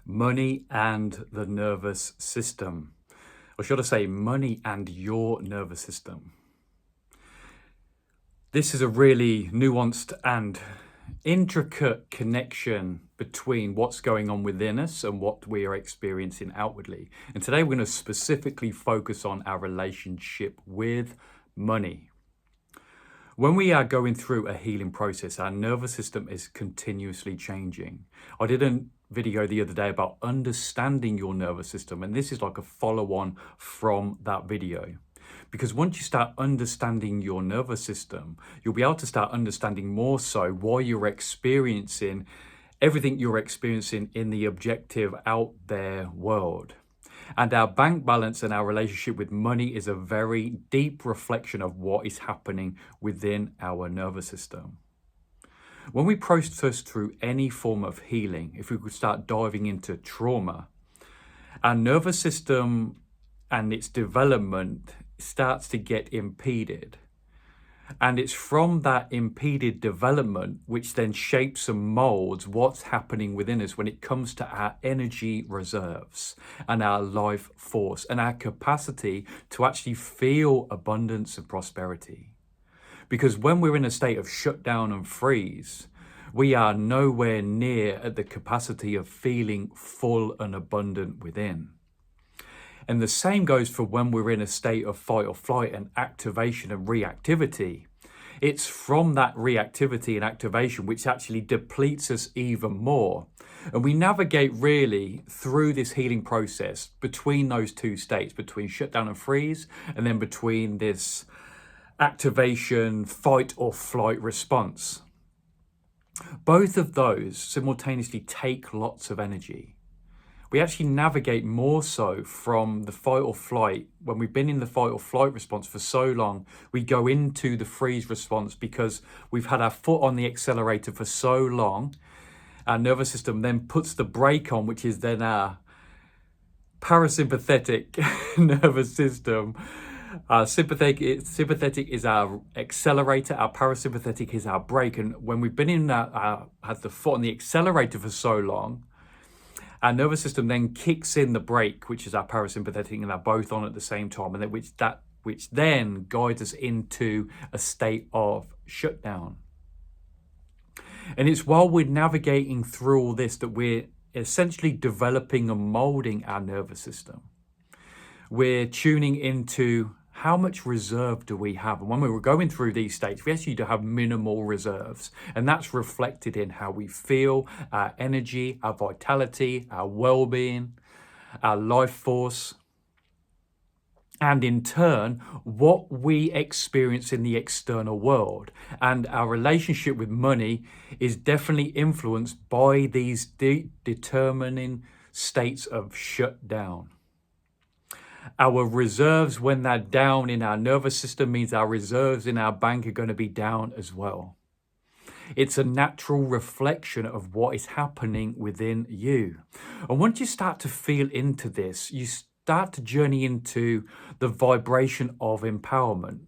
money and the nervous system. Or should I say money and your nervous system? This is a really nuanced and intricate connection between what's going on within us and what we are experiencing outwardly. And today we're going to specifically focus on our relationship with money. When we are going through a healing process, our nervous system is continuously changing. I did a video the other day about understanding your nervous system, and this is like a follow-on from that video. Because once you start understanding your nervous system, you'll be able to start understanding more so why you're experiencing everything you're experiencing in the objective out there world. And our bank balance and our relationship with money is a very deep reflection of what is happening within our nervous system. When we process through any form of healing, if we could start diving into trauma, our nervous system and its development starts to get impeded. And it's from that impeded development which then shapes and molds what's happening within us when it comes to our energy reserves and our life force and our capacity to actually feel abundance and prosperity. Because when we're in a state of shutdown and freeze, we are nowhere near at the capacity of feeling full and abundant within. And the same goes for when we're in a state of fight or flight and activation and reactivity. It's from that reactivity and activation which actually depletes us even more. And we navigate really through this healing process between those two states, between shutdown and freeze, and then between this activation, fight or flight response. Both of those simultaneously take lots of energy. We actually navigate more so from the fight or flight. When we've been in the fight or flight response for so long, we go into the freeze response because we've had our foot on the accelerator for so long. Our nervous system then puts the brake on, which is then our parasympathetic nervous system. Sympathetic is our accelerator, our parasympathetic is our brake. And when we've been in that, had the foot on the accelerator for so long, our nervous system then kicks in the brake, which is our parasympathetic, and they're both on at the same time, and then which then guides us into a state of shutdown. And it's while we're navigating through all this that we're essentially developing and molding our nervous system. We're tuning into how much reserve do we have? And when we were going through these states, we actually do have minimal reserves. And that's reflected in how we feel, our energy, our vitality, our well-being, our life force. And in turn, what we experience in the external world. And our relationship with money is definitely influenced by these determining states of shutdown. Our reserves, when they're down in our nervous system, means our reserves in our bank are going to be down as well. It's a natural reflection of what is happening within you. And once you start to feel into this, you start to journey into the vibration of empowerment.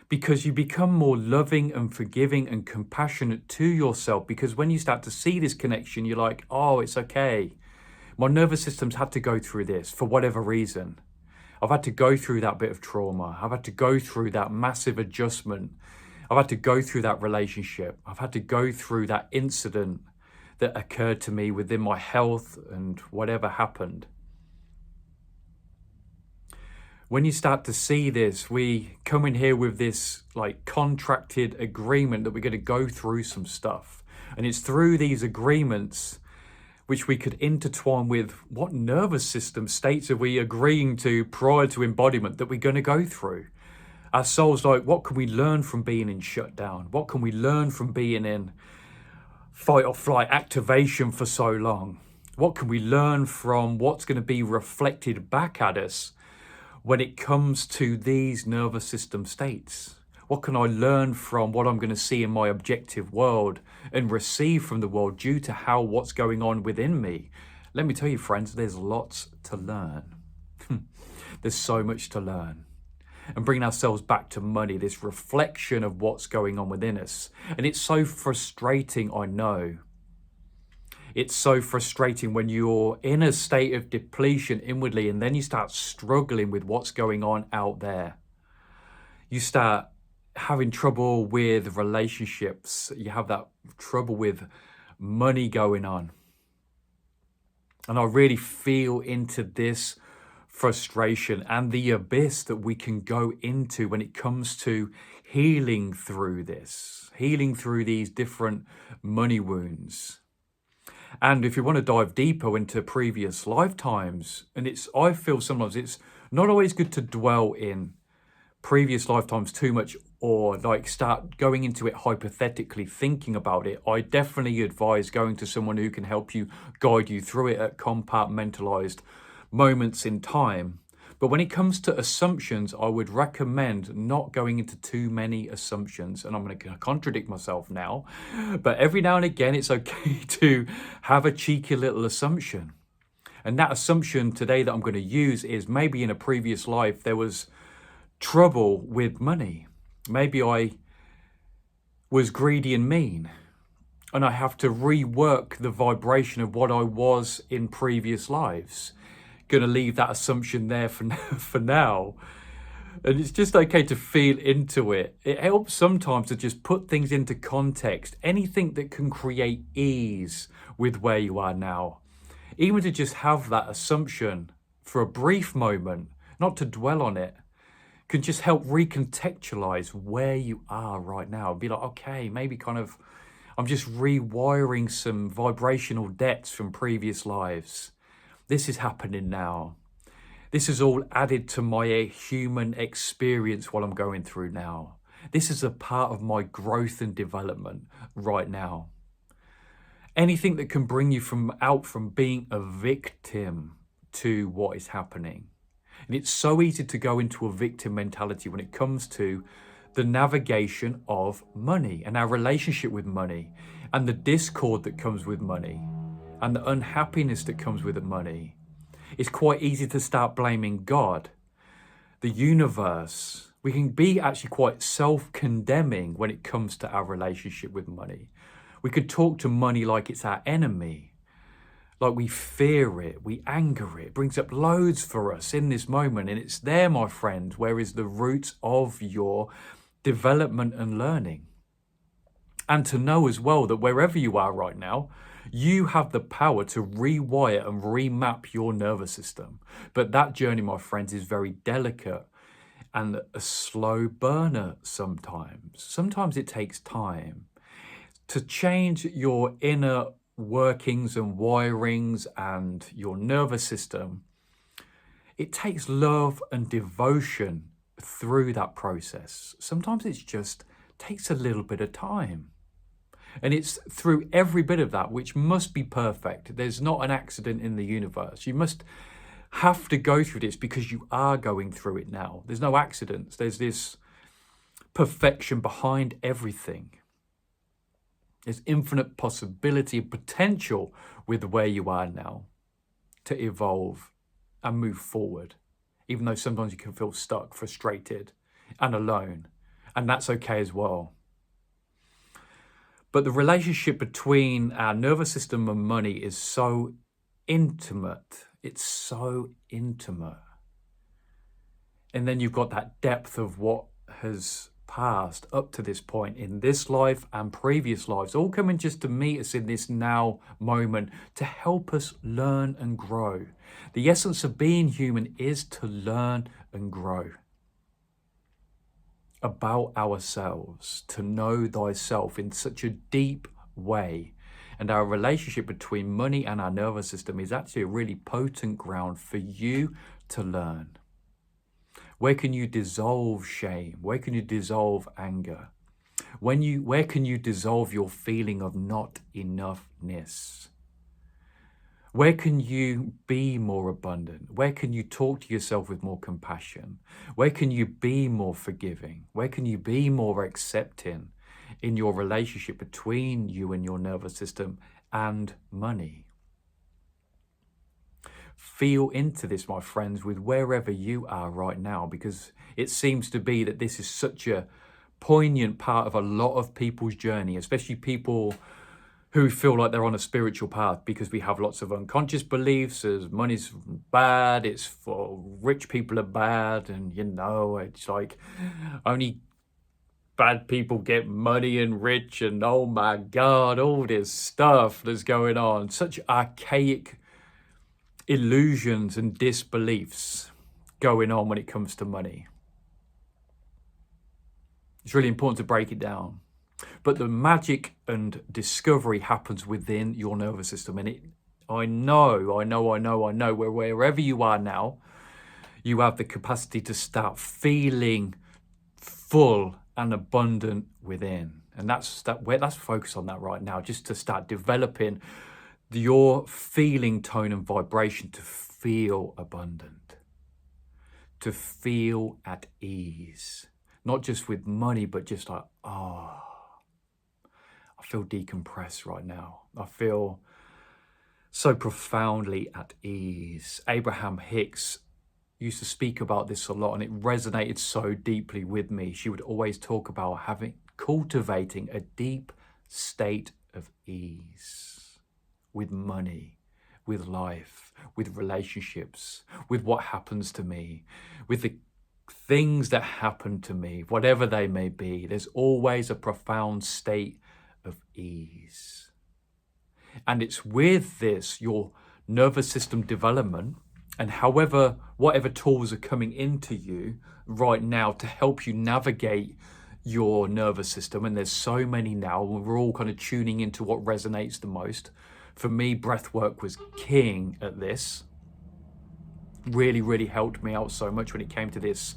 Because you become more loving and forgiving and compassionate to yourself. Because when you start to see this connection, you're like, oh, it's okay. My nervous system's had to go through this for whatever reason. I've had to go through that bit of trauma. I've had to go through that massive adjustment. I've had to go through that relationship. I've had to go through that incident that occurred to me within my health and whatever happened. When you start to see this, we come in here with this like contracted agreement that we're going to go through some stuff. And it's through these agreements which we could intertwine with what nervous system states are we agreeing to prior to embodiment that we're going to go through. Our soul's like, what can we learn from being in shutdown? What can we learn from being in fight or flight activation for so long? What can we learn from what's going to be reflected back at us when it comes to these nervous system states? What can I learn from what I'm going to see in my objective world and receive from the world due to what's going on within me? Let me tell you, friends, there's lots to learn. There's so much to learn. And bringing ourselves back to money, this reflection of what's going on within us. And it's so frustrating, I know. It's so frustrating when you're in a state of depletion inwardly and then you start struggling with what's going on out there. You start having trouble with relationships. You have that trouble with money going on. And I really feel into this frustration and the abyss that we can go into when it comes to healing through this, healing through these different money wounds. And if you want to dive deeper into previous lifetimes, and I feel sometimes it's not always good to dwell in previous lifetimes too much, or like start going into it hypothetically, thinking about it. I definitely advise going to someone who can help you, guide you through it at compartmentalized moments in time. But when it comes to assumptions, I would recommend not going into too many assumptions. And I'm going to contradict myself now, but every now and again, it's okay to have a cheeky little assumption. And that assumption today that I'm going to use is maybe in a previous life, there was trouble with money. Maybe I was greedy and mean, and I have to rework the vibration of what I was in previous lives. Going to leave that assumption there for now. And it's just okay to feel into it. It helps sometimes to just put things into context. Anything that can create ease with where you are now. Even to just have that assumption for a brief moment, not to dwell on it, can just help recontextualize where you are right now. Be like, okay, maybe I'm just rewiring some vibrational debts from previous lives. This is happening now. This is all added to my human experience while I'm going through now. This is a part of my growth and development right now. Anything that can bring you out from being a victim to what is happening. And it's so easy to go into a victim mentality when it comes to the navigation of money and our relationship with money and the discord that comes with money and the unhappiness that comes with the money. It's quite easy to start blaming God, the universe. We can be actually quite self-condemning when it comes to our relationship with money. We could talk to money like it's our enemy. Like we fear it, we anger it. It brings up loads for us in this moment. And it's there, my friend, where is the root of your development and learning. And to know as well that wherever you are right now, you have the power to rewire and remap your nervous system. But that journey, my friends, is very delicate and a slow burner sometimes. Sometimes it takes time to change your inner workings and wirings and your nervous system. It takes love and devotion through that process. Sometimes it just takes a little bit of time. And it's through every bit of that, which must be perfect. There's not an accident in the universe. You must have to go through this because you are going through it now. There's no accidents. There's this perfection behind everything. There's infinite possibility and potential with where you are now to evolve and move forward, even though sometimes you can feel stuck, frustrated, and alone. And that's okay as well. But the relationship between our nervous system and money is so intimate. It's so intimate. And then you've got that depth of what has passed up to this point in this life and previous lives, all coming just to meet us in this now moment to help us learn and grow. The essence of being human is to learn and grow about ourselves, to know thyself in such a deep way. And our relationship between money and our nervous system is actually a really potent ground for you to learn. Where can you dissolve shame? Where can you dissolve anger? Where can you dissolve your feeling of not enoughness? Where can you be more abundant? Where can you talk to yourself with more compassion? Where can you be more forgiving? Where can you be more accepting in your relationship between you and your nervous system and money? Feel into this, my friends, with wherever you are right now, because it seems to be that this is such a poignant part of a lot of people's journey, especially people who feel like they're on a spiritual path because we have lots of unconscious beliefs as money's bad, it's for rich people are bad, and it's like only bad people get money and rich, and oh my God, all this stuff that's going on. Such archaic illusions and disbeliefs going on when it comes to money. It's really important to break it down. But the magic and discovery happens within your nervous system. And I know, wherever you are now, you have the capacity to start feeling full and abundant within. And let's focus on that right now, just to start developing your feeling tone and vibration to feel abundant, to feel at ease, not just with money, but just like, I feel decompressed right now. I feel so profoundly at ease. Abraham Hicks used to speak about this a lot, and it resonated so deeply with me. She would always talk about cultivating a deep state of ease with money, with life, with relationships, with what happens to me, with the things that happen to me, whatever they may be. There's always a profound state of ease. And it's with this, your nervous system development, and whatever tools are coming into you right now to help you navigate your nervous system. And there's so many now, we're all kind of tuning into what resonates the most. For me, breath work was king at this. Really, really helped me out so much when it came to this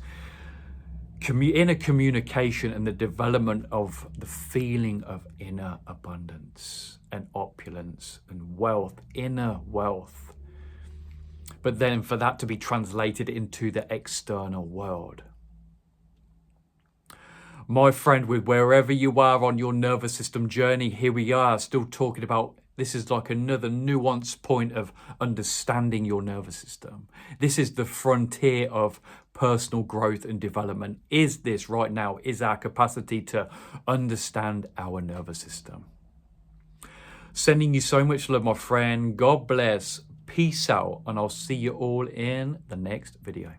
inner communication and the development of the feeling of inner abundance and opulence and wealth, inner wealth. But then for that to be translated into the external world. My friend, with wherever you are on your nervous system journey, here we are still talking about, this is like another nuanced point of understanding your nervous system. This is the frontier of personal growth and development. Is this right now, is our capacity to understand our nervous system. Sending you so much love, my friend. God bless. Peace out, and I'll see you all in the next video.